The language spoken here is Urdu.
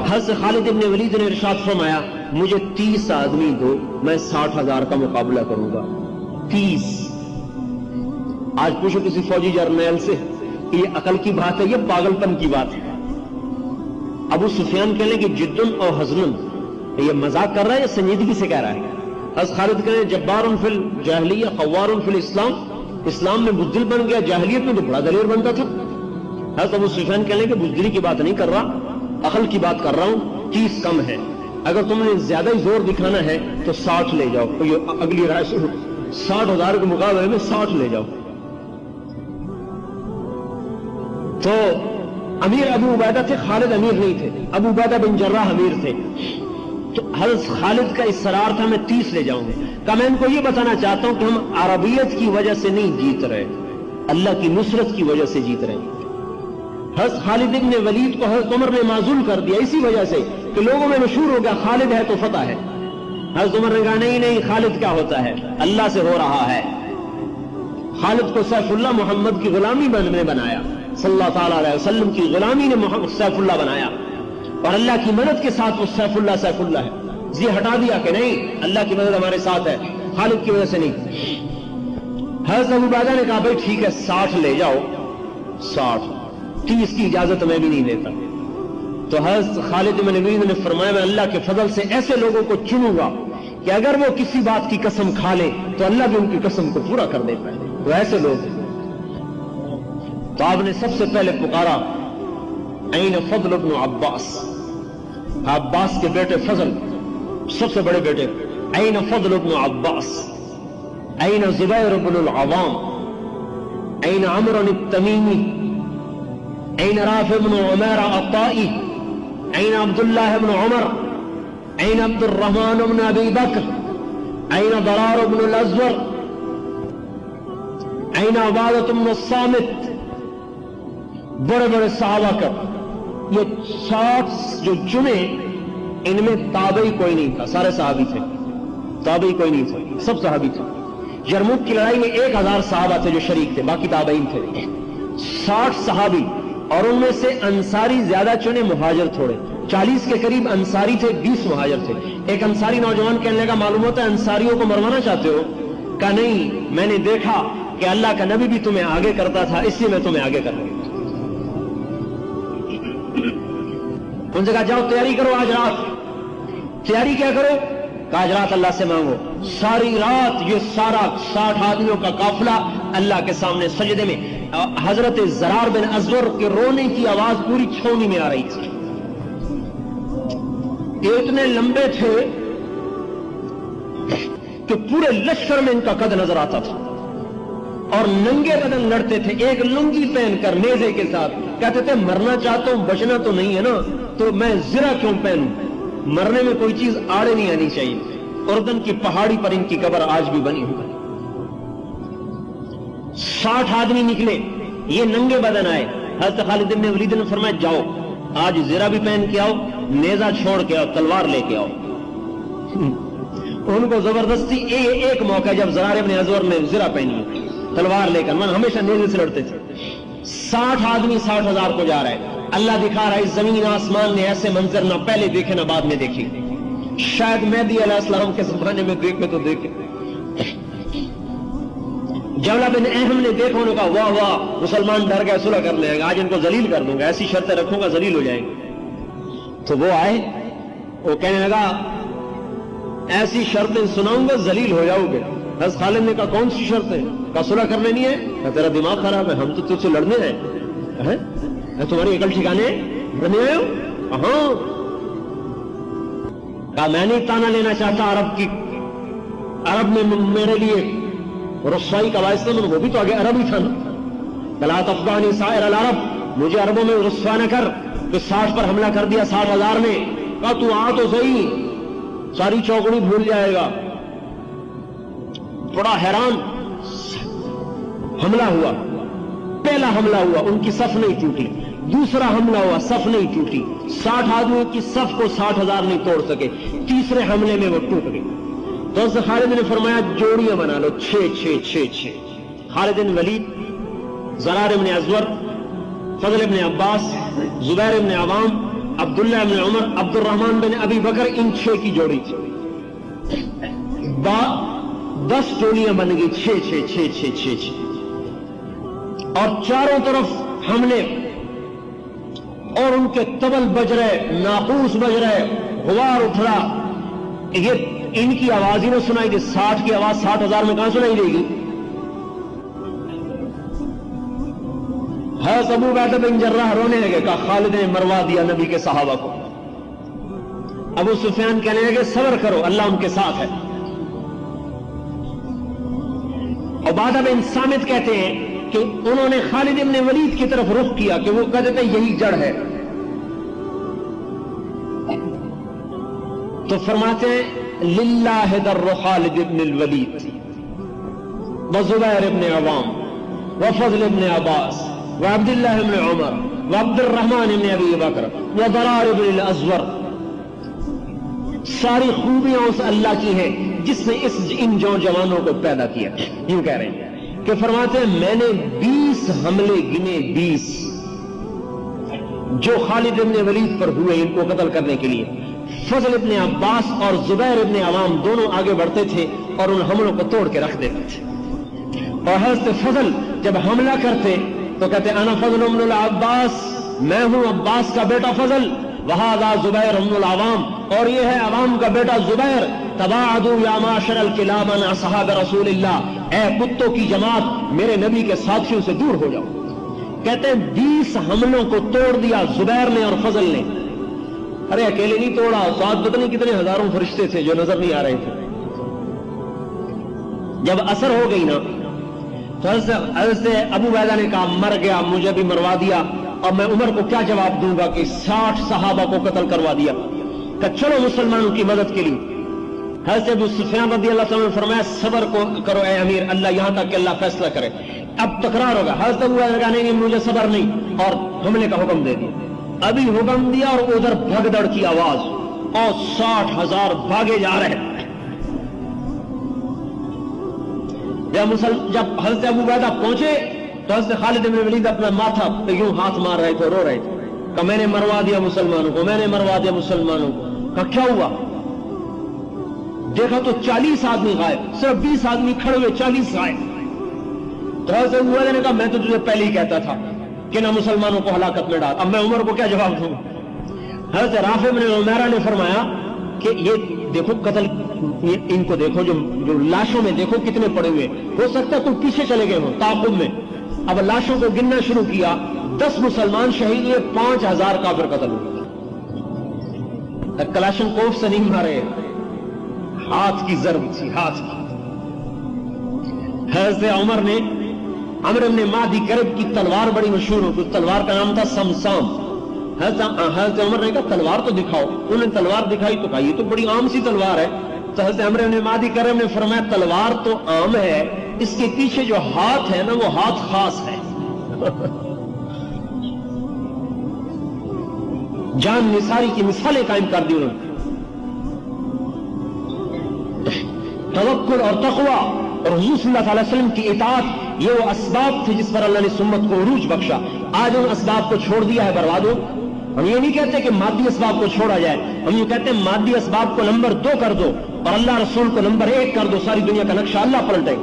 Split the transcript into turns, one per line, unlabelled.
حضرت خالد ابن ولید نے ارشاد فرمایا مجھے 30 آدمی دو، میں 60,000 کا مقابلہ کروں گا۔ 30۔ آج پوچھو کسی فوجی جرنیل سے کہ یہ عقل کی بات ہے یہ پاگل پن کی بات ہے؟ ابو سفیان کہہ لیں کہ جدن اور حزن، یہ مذاق کر رہا ہے یا سنجیدگی سے کہہ رہا ہے؟ حضرت خالد کہہ لیں جبار فی الجاہلیہ خوار فی الاسلام، اسلام میں بزدل بن گیا، جاہلیت میں تو بڑا دلیر بنتا تھا۔ حضرت ابو سفیان کہہ لیں کہ بزدلی کی بات نہیں کر رہا، عقل کی بات کر رہا ہوں، 30 کم ہے، اگر تم نے زیادہ ہی زور دکھانا ہے تو 60 لے جاؤ۔ تو یہ اگلی رائے سنو، 60,000 کے مقابلے میں 60 لے جاؤ۔ تو امیر ابو عبیدہ تھے، خالد امیر نہیں تھے، ابو عبیدہ بن جراح امیر تھے۔ تو حضرت خالد کا اصرار تھا میں 30 لے جاؤں گا۔ کہ میں ان کو یہ بتانا چاہتا ہوں کہ ہم عربیت کی وجہ سے نہیں جیت رہے، اللہ کی نصرت کی وجہ سے جیت رہے ہیں۔ حضرت خالد ابن ولید کو حضرت عمر نے معزول کر دیا اسی وجہ سے کہ لوگوں میں مشہور ہو گیا خالد ہے تو فتح ہے۔ حضرت عمر نے کہا نہیں خالد کیا ہوتا ہے، اللہ سے ہو رہا ہے۔ خالد کو سیف اللہ محمد کی غلامی نے بنایا، صلی اللہ تعالیٰ علیہ وسلم کی غلامی نے سیف اللہ بنایا، اور اللہ کی مدد کے ساتھ وہ سیف اللہ ہے۔ یہ ہٹا دیا کہ نہیں اللہ کی مدد ہمارے ساتھ ہے، خالد کی وجہ سے نہیں۔ حضرت ابو عبیدہ نے کہا بھائی ٹھیک ہے 60 لے جاؤ، 60، 30 کی اجازت میں بھی نہیں دیتا۔ تو حضرت خالد بن ولید نے فرمایا میں اللہ کے فضل سے ایسے لوگوں کو چنوں گا کہ اگر وہ کسی بات کی قسم کھا لے تو اللہ بھی ان کی قسم کو پورا کر دیتا ہے۔ تو ایسے لوگ ہیں۔ تو آپ نے سب سے پہلے پکارا این فضل ابن عباس، عباس کے بیٹے فضل سب سے بڑے بیٹے، این فضل ابن عباس، این زبیر ابن العوام، این عمرو التمیمی، این رافع بن عمیر الطائی، این عبداللہ بن عمر، این عبد الرحمن بن ابی بکر، این ضرار بن الازور، این عبادۃ بن الصامت، بڑے بڑے صحابہ کا یہ 60 جو چنے، ان میں تابعی کوئی نہیں تھا، سارے صحابی تھے، تابعی کوئی نہیں تھے، سب صحابی تھے۔ یرموک کی لڑائی میں 1000 صحابہ تھے جو شریک تھے، باقی تابعین تھے۔ 60 صحابی، اور ان میں سے انصاری زیادہ چنے، مہاجر تھوڑے، 40 کے قریب انصاری تھے، 20 مہاجر تھے۔ ایک انصاری نوجوان کہنے لگا معلوم ہوتا ہے انصاریوں کو مروانا چاہتے ہو؟ کہا نہیں، میں نے دیکھا کہ اللہ کا نبی بھی تمہیں آگے کرتا تھا، اس لیے میں تمہیں آگے کر رہا ہوں۔ ان سے کہا جاؤ تیاری کرو، آج رات تیاری کیا کرو؟ کہ آج رات اللہ سے مانگو۔ ساری رات یہ سارا 60 آدمیوں کا قافلہ اللہ کے سامنے سجدے میں، حضرت زرار بن ازور کے رونے کی آواز پوری چھاؤنی میں آ رہی تھی۔ اتنے لمبے تھے کہ پورے لشکر میں ان کا قد نظر آتا تھا، اور ننگے بدن لڑتے تھے، ایک لنگی پہن کر نیزے کے ساتھ۔ کہتے تھے مرنا چاہتا ہوں، بچنا تو نہیں ہے نا، تو میں زرہ کیوں پہنوں؟ مرنے میں کوئی چیز آڑے نہیں آنی چاہیے۔ اردن کی پہاڑی پر ان کی قبر آج بھی بنی ہوئی۔ 60 آدمی نکلے، یہ ننگے بدن آئے۔ حضرت خالد بن ولید نے فرمایا جاؤ آج زرہ بھی پہن کے آؤ، نیزہ چھوڑ کے آؤ، تلوار لے کے آؤ۔ ان کو زبردستی ایک موقع جب زرار بن ازور نے زرہ پہنی تلوار لے کر، من ہمیشہ نیزے سے لڑتے تھے۔ 60 آدمی 60,000 کو جا رہا ہے۔ اللہ دکھا رہا ہے اس زمین آسمان نے ایسے منظر نہ پہلے دیکھے نہ بعد میں دیکھی، شاید مہدی علیہ السلام کے زمانے میں دیکھے تو دیکھے۔ جولا بن اہم نے دیکھا، انہوں نے کہا واہ واہ مسلمان ڈر گئے، صلح کر لیں گے، آج ان کو ذلیل کر دوں گا، ایسی شرطیں رکھوں گا ذلیل ہو جائیں گے۔ تو وہ آئے، وہ کہنے لگا ایسی شرطیں سناؤں گا ذلیل ہو جاؤ گے۔ حضرت خالد نے کہا کون سی شرطیں؟ کہا صلح کر لینی ہے۔ کہا تیرا دماغ خراب ہے، ہم تو تجھ سے لڑنے ہیں، تمہاری عقل ٹھکانے لڑنے آئے ہو؟ ہاں۔ کہا میں نہیں تانا لینا چاہتا عرب میں میرے لیے رسوائی کا باعث تھا، وہ بھی تو آگے عرب ہی تھا نا۔ لا تفضحنی سائر العرب، مجھے عربوں میں رسوا نہ کر۔ کہ 60 پر حملہ کر دیا 60,000 نے۔ کہا تو آ تو صحیح، ساری چوکڑی بھول جائے گا۔ بڑا حیران، حملہ ہوا، پہلا حملہ ہوا ان کی صف نہیں ٹوٹی، دوسرا حملہ ہوا صف نہیں ٹوٹی، 60 آدمیوں کی صف کو 60,000 نہیں توڑ سکے، تیسرے حملے میں وہ ٹوٹ گئی۔ تو حضرت خالد نے فرمایا جوڑیاں بنا لو، 6 خالد بن ولید، زرار بن ازور، فضل بن عباس، زبیر بن عوام، عبداللہ بن عمر، عبد الرحمن بن ابی بکر، ان 6 کی جوڑی تھی. 10 ٹولیاں بن گئی، 6 اور چاروں طرف حملے، اور ان کے طبل بج رہے، ناقوس بج رہے، غبار اٹھ رہا. یہ ان کی آواز ہی نہ سنائی دے. 60 کی آواز 60,000 میں کہاں سنائی دے گی؟ حضرت ابو عبیدہ بن جراح رونے لگے، کہا خالد نے مروا دیا نبی کے صحابہ کو. ابو سفیان کہنے لگے صبر کرو، اللہ ان کے ساتھ ہے. عبادہ بن صامت کہتے ہیں کہ انہوں نے خالد بن ولید کی طرف رخ کیا کہ وہ کہتے تھے یہی جڑ ہے. تو فرماتے ہیں للہ در خالد بن الولید وزبیر بن عوام وفضل بن عباس وعبداللہ بن عمر وعبد الرحمن بن ابی بکر وضرار بن الازور. ساری خوبیاں اس اللہ کی ہیں جس نے ان جوانوں کو پیدا کیا. یوں کہہ رہے ہیں کہ فرماتے ہیں میں نے 20 حملے گنے، 20 جو خالد بن ولید پر ہوئے ان کو قتل کرنے کے لیے. فضل ابن عباس اور زبیر ابن عوام دونوں آگے بڑھتے تھے اور ان حملوں کو توڑ کے رکھ دیتے تھے. اور حضرت فضل جب حملہ کرتے تو کہتے انا فضل ابن العباس، میں ہوں عباس کا بیٹا فضل، وہذا زبیر ابن العوام، اور یہ ہے عوام کا بیٹا زبیر. تباعدوا یا معاشر الکلاب عن اصحاب رسول اللہ، اے کتوں کی جماعت میرے نبی کے ساتھیوں سے دور ہو جاؤ. کہتے ہیں 20 حملوں کو توڑ دیا زبیر نے اور فضل نے. ارے اکیلے نہیں توڑا، ساتھ پتہ نہیں کتنے ہزاروں فرشتے تھے جو نظر نہیں آ رہے تھے. جب اثر ہو گئی نا تو حضرت ابو عبیدہ نے کہا مر گیا، مجھے بھی مروا دیا، اور میں عمر کو کیا جواب دوں گا کہ 60 صحابہ کو قتل کروا دیا. کہ چلو مسلمانوں کی مدد کے لیے. حضرت ابو سفیان رضی اللہ عنہ نے فرمایا صبر کرو اے امیر، اللہ یہاں تک کہ اللہ فیصلہ کرے. اب تکرار ہوگا. حضرت ابو عبیدہ نے کہا نہیں مجھے صبر نہیں، اور حملے کا حکم دے دیا. ابھی حکم دیا اور ادھر بھگدڑ کی آواز، اور 60,000 بھاگے جا رہے. جب حضرت ابو عبیدہ پہنچے تو حضرت خالد بن ولید اپنا ماتھا پہ یوں ہاتھ مار رہے تھے، رو رہے تھے کہ میں نے مروا دیا مسلمانوں کو، میں نے مروا دیا مسلمانوں کو. کہ کیا ہوا؟ دیکھا تو 40 آدمی غائب، صرف 20 آدمی کھڑے ہوئے، 40 غائب. تو حضرت ابو عبیدہ نے کہا میں تو تجھے پہلے ہی کہتا تھا کہ نہ مسلمانوں کو ہلاکت میں ڈال. اب میں عمر کو کیا جواب دوں؟ حضرت رافع بن عمیرہ نے فرمایا کہ یہ دیکھو قتل، ان کو دیکھو جو لاشوں میں دیکھو کتنے پڑے ہوئے، ہو سکتا ہے کوئی پیچھے چلے گئے ہوں تعاقب میں. اب لاشوں کو گننا شروع کیا، 10 مسلمان شہید ہوئے، 5,000 کافر قتل ہوئے. کلاشن کوف سے نہیں مارے، ہاتھ کی ضرب تھی، ہاتھ کی. حضرت عمر نے عمرو بن مادی کرب کی تلوار بڑی مشہور ہو، اس تلوار کا نام تھا سمسام. حضرت عمر نے کہا تلوار تو دکھاؤ. انہوں نے تلوار دکھائی تو کہا یہ تو بڑی عام سی تلوار ہے. تو حضرت عمرو بن مادی کرب نے فرمایا تلوار تو عام ہے، اس کے پیچھے جو ہاتھ ہے نا وہ ہاتھ خاص ہے. جان نثاری کی مثالیں قائم کر دی انہوں نے. توکل اور تقوی اور حضور صلی اللہ علیہ وسلم کی اطاعت، یہ وہ اسباب تھے جس پر اللہ نے سمت کو عروج بخشا. آج ان اسباب کو چھوڑ دیا ہے، برباد ہو. ہم یہ نہیں کہتے کہ مادی اسباب کو چھوڑا جائے، ہم یہ کہتے ہیں مادی اسباب کو نمبر 2 کر دو اور اللہ رسول کو نمبر 1 کر دو، ساری دنیا کا نقشہ اللہ پلٹے.